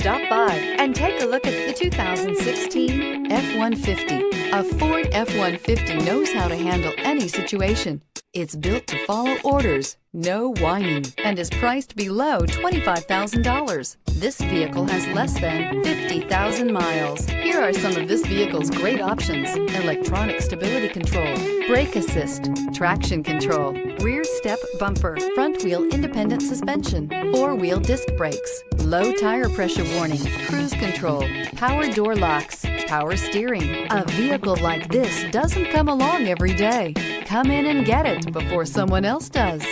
Stop by and take a look at the 2016 F-150. A Ford F-150 knows how to handle any situation. It's built to follow orders, no whining, and is priced below $25,000. This vehicle has less than 50,000 miles. Here are some of this vehicle's great options: electronic stability control, brake assist, traction control, rear step bumper, front wheel independent suspension, four-wheel disc brakes, low tire pressure warning, cruise control, power door locks, power steering. A vehicle like this doesn't come along every day. Come in and get it before someone else does.